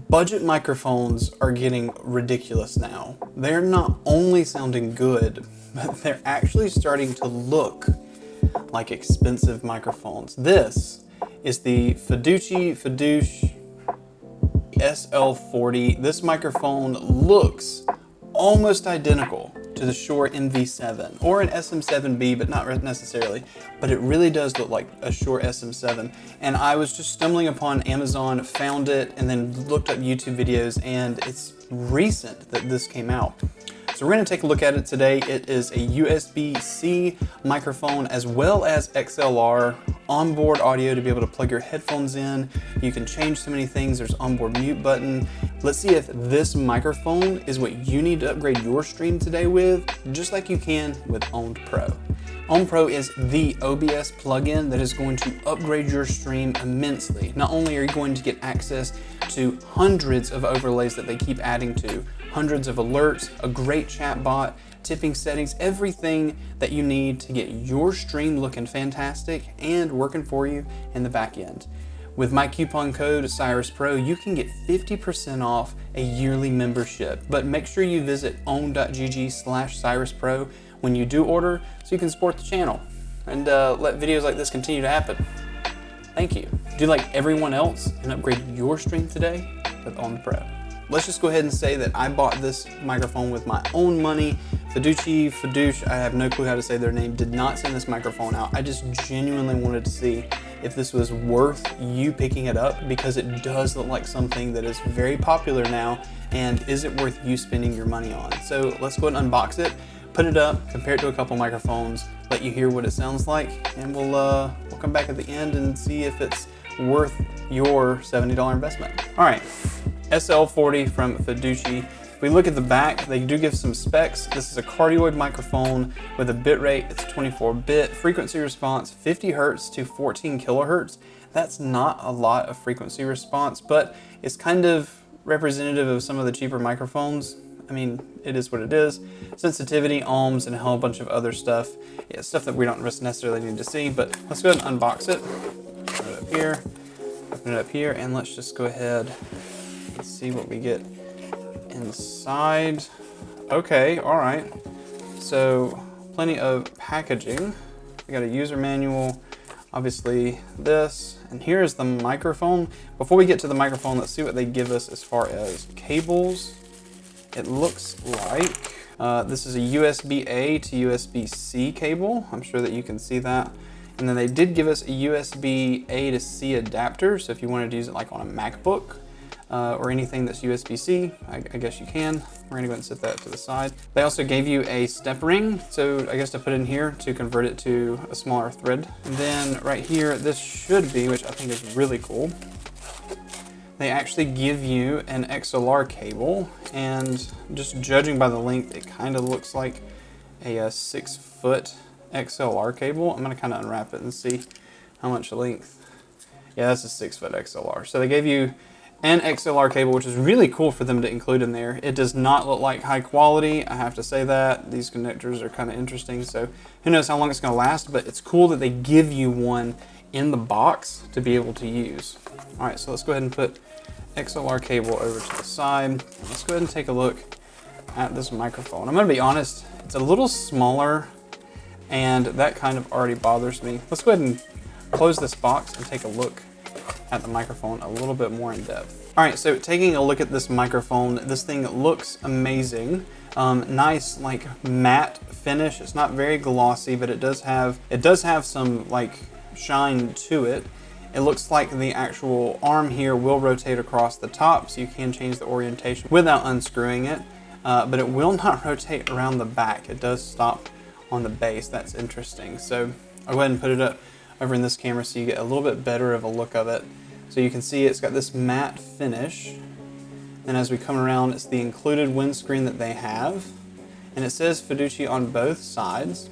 Budget microphones are getting ridiculous now. They're not only sounding good, but they're actually starting to look like expensive microphones. This is the FDUCE SL40. This microphone looks almost identical to the Shure MV7 or an SM7B, but not necessarily, but it really does look like a Shure SM7. And I was just stumbling upon Amazon, found it, and then looked up YouTube videos, and it's recent that this came out. So we're going to take a look at it today. It is a USB-C microphone as well as XLR onboard audio to be able to plug your headphones in. You can change so many things. There's onboard mute button. Let's see if this microphone is what you need to upgrade your stream today with, just like you can with Owned Pro. Owned Pro is the OBS plugin that is going to upgrade your stream immensely. Not only are you going to get access to hundreds of overlays that they keep adding to, hundreds of alerts, a great chat bot, tipping settings, everything that you need to get your stream looking fantastic and working for you in the back end. With my coupon code Cyrus Pro, you can get 50% off a yearly membership, but make sure you visit own.gg/CyrusPro when you do order so you can support the channel and let videos like this continue to happen. Thank you. Do like everyone else and upgrade your stream today with Owned Pro. Let's just go ahead and say that I bought this microphone with my own money. FDUCE, I have no clue how to say their name, did not send this microphone out. I just genuinely wanted to see if this was worth you picking it up, because it does look like something that is very popular now, and is it worth you spending your money on? So let's go ahead and unbox it, put it up, compare it to a couple microphones, let you hear what it sounds like, and we'll come back at the end and see if it's worth your $70 investment. All right. SL40 from FDUCE. If we look at the back, they do give some specs. This is a cardioid microphone with a bit rate, it's 24-bit, frequency response 50 Hertz to 14 kilohertz. That's not a lot of frequency response, but it's kind of representative of some of the cheaper microphones. I mean, it is what it is. Sensitivity, ohms, and a whole bunch of other stuff. Yeah, stuff that we don't necessarily need to see, but let's go ahead and unbox it. Open it up here, and let's just go ahead. Let's see what we get inside. Okay, all right. So plenty of packaging. We got a user manual, obviously this, and here's the microphone. Before we get to the microphone, let's see what they give us as far as cables. It looks like this is a USB-A to USB-C cable. I'm sure that you can see that. And then they did give us a USB-A to C adapter. So if you wanted to use it like on a MacBook, or anything that's USB-C, I guess you can. We're gonna go ahead and set that to the side. They also gave you a step ring, so I guess to put in here to convert it to a smaller thread. And then right here, this should be, which I think is really cool, they actually give you an XLR cable, and just judging by the length, it kind of looks like a 6-foot XLR cable. I'm gonna kind of unwrap it and see how much length. Yeah, that's a 6-foot XLR. So they gave you an XLR cable, which is really cool for them to include in there. It does not look like high quality, I have to say that. These connectors are kind of interesting, so who knows how long it's going to last, but it's cool that they give you one in the box to be able to use. All right, so let's go ahead and put XLR cable over to the side. Let's go ahead and take a look at this microphone. I'm going to be honest, it's a little smaller, and that kind of already bothers me. Let's go ahead and close this box and take a look at the microphone a little bit more in depth. All right, so taking a look at this microphone, this thing looks amazing. Nice like matte finish. It's not very glossy, but it does have some like shine to it. It looks like the actual arm here will rotate across the top, so you can change the orientation without unscrewing it, but it will not rotate around the back. It does stop on the base. That's interesting. So I'll go ahead and put it up over in this camera so you get a little bit better of a look of it. So you can see it's got this matte finish, and as we come around, it's the included windscreen that they have, and it says FDUCE on both sides.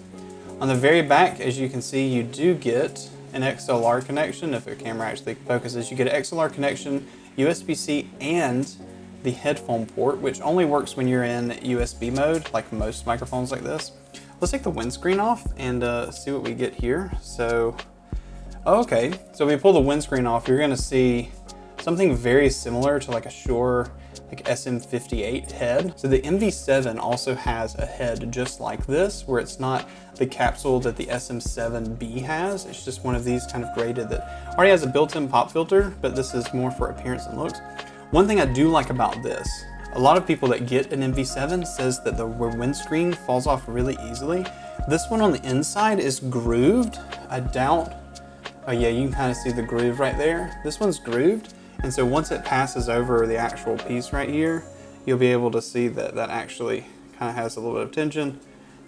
On the very back, as you can see, you do get an XLR connection. If the camera actually focuses, you get an XLR connection, USB-C, and the headphone port, which only works when you're in USB mode, like most microphones like this. Let's take the windscreen off and see what we get here. So, okay, so if we pull the windscreen off, you're gonna see something very similar to like a Shure like SM58 head. So the MV7 also has a head just like this, where it's not the capsule that the SM7B has. It's just one of these kind of graded that already has a built-in pop filter, but this is more for appearance and looks. One thing I do like about this, a lot of people that get an MV7 says that the windscreen falls off really easily. This one on the inside is grooved. I doubt, oh yeah, you can kind of see the groove right there. This one's grooved. And so once it passes over the actual piece right here, you'll be able to see that that actually kind of has a little bit of tension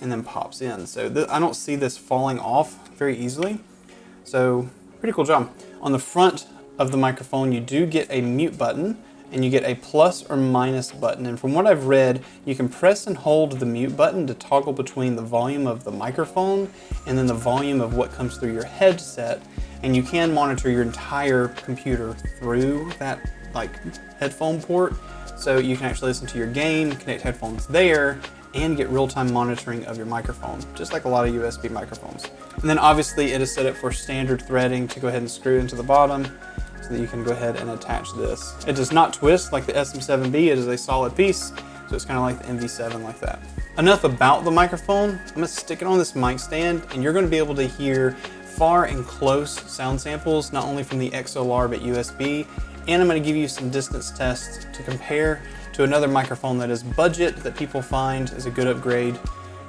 and then pops in. So I don't see this falling off very easily. So pretty cool job. On the front of the microphone, you do get a mute button and you get a plus or minus button. And from what I've read, you can press and hold the mute button to toggle between the volume of the microphone and then the volume of what comes through your headset. And you can monitor your entire computer through that like headphone port. So you can actually listen to your game, connect headphones there, and get real-time monitoring of your microphone, just like a lot of USB microphones. And then obviously it is set up for standard threading to go ahead and screw into the bottom so that you can go ahead and attach this. It does not twist like the SM7B, it is a solid piece. So it's kind of like the MV7 like that. Enough about the microphone. I'm gonna stick it on this mic stand and you're gonna be able to hear far and close sound samples, not only from the XLR but USB, and I'm going to give you some distance tests to compare to another microphone that is budget that people find is a good upgrade,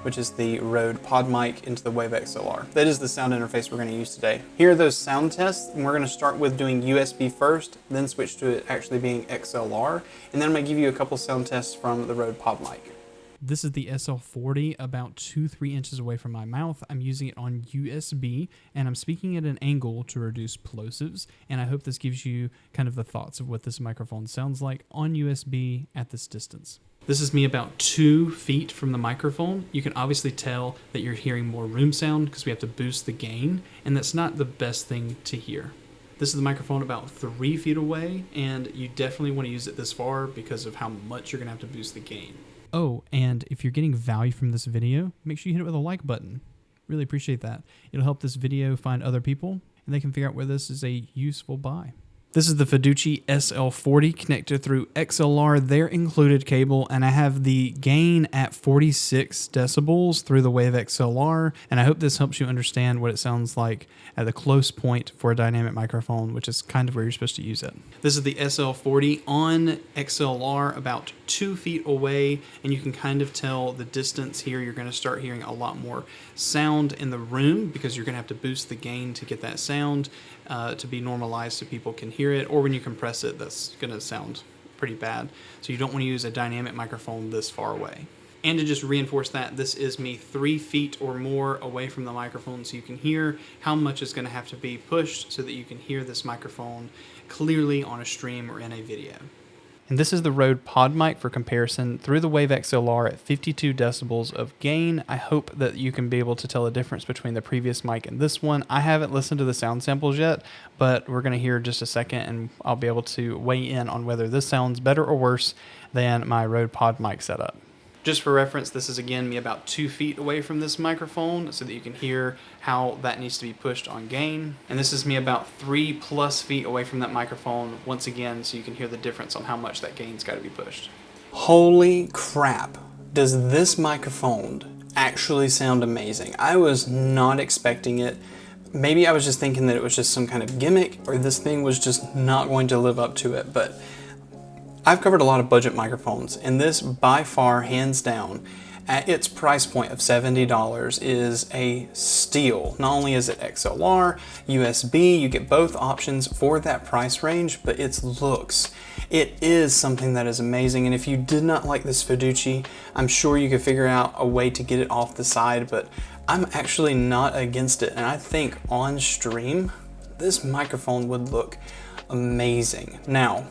which is the Rode Pod mic into the Wave XLR. That is the sound interface we're going to use today. Here are those sound tests, and we're going to start with doing USB first, then switch to it actually being XLR, and then I'm going to give you a couple sound tests from the Rode Pod mic. This is the SL40, about 2-3 inches away from my mouth. I'm using it on USB, and I'm speaking at an angle to reduce plosives, and I hope this gives you kind of the thoughts of what this microphone sounds like on USB at this distance. This is me about 2 feet from the microphone. You can obviously tell that you're hearing more room sound because we have to boost the gain, and that's not the best thing to hear. This is the microphone about 3 feet away, and you definitely want to use it this far because of how much you're going to have to boost the gain. Oh, and if you're getting value from this video, make sure you hit it with a like button. Really appreciate that. It'll help this video find other people, and they can figure out where this is a useful buy. This is the FDUCE SL40 connected through XLR, their included cable, and I have the gain at 46 decibels through the Wave XLR, and I hope this helps you understand what it sounds like at the close point for a dynamic microphone, which is kind of where you're supposed to use it. This is the SL40 on XLR about 2 feet away, and you can kind of tell the distance here. You're going to start hearing a lot more sound in the room because you're going to have to boost the gain to get that sound to be normalized so people can hear it, or when you compress it, that's going to sound pretty bad. So you don't want to use a dynamic microphone this far away. And to just reinforce that, this is me 3 feet or more away from the microphone, so you can hear how much is going to have to be pushed so that you can hear this microphone clearly on a stream or in a video. And this is the Rode Pod mic for comparison through the Wave XLR at 52 decibels of gain. I hope that you can be able to tell the difference between the previous mic and this one. I haven't listened to the sound samples yet, but we're going to hear just a second and I'll be able to weigh in on whether this sounds better or worse than my Rode Pod mic setup. Just for reference, this is again me about 2 feet away from this microphone so that you can hear how that needs to be pushed on gain. And this is me about 3+ feet away from that microphone once again so you can hear the difference on how much that gain's got to be pushed. Holy crap, does this microphone actually sound amazing. I was not expecting it. Maybe I was just thinking that it was just some kind of gimmick or this thing was just not going to live up to it, but I've covered a lot of budget microphones, and this by far, hands down, at its price point of $70 is a steal. Not only is it XLR, USB, you get both options for that price range, but its looks. It is something that is amazing, and if you did not like this FDUCE, I'm sure you could figure out a way to get it off the side, but I'm actually not against it, and I think on stream, this microphone would look amazing. Now,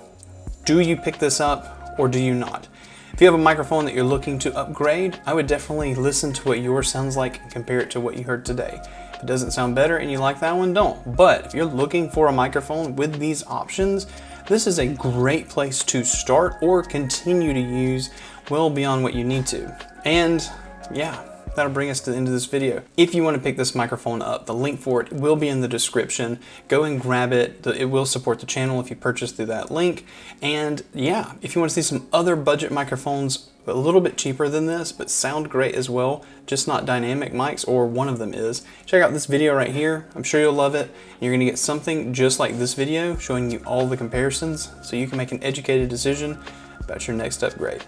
do you pick this up or do you not? If you have a microphone that you're looking to upgrade, I would definitely listen to what yours sounds like and compare it to what you heard today. If it doesn't sound better and you like that one, don't. But if you're looking for a microphone with these options, this is a great place to start or continue to use well beyond what you need to. And yeah, that'll bring us to the end of this video. If you want to pick this microphone up, the link for it will be in the description. Go and grab it. It will support the channel if you purchase through that link. And yeah, if you want to see some other budget microphones a little bit cheaper than this, but sound great as well, just not dynamic mics, or one of them is, check out this video right here. I'm sure you'll love it. You're going to get something just like this video showing you all the comparisons so you can make an educated decision about your next upgrade.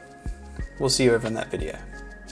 We'll see you over in that video.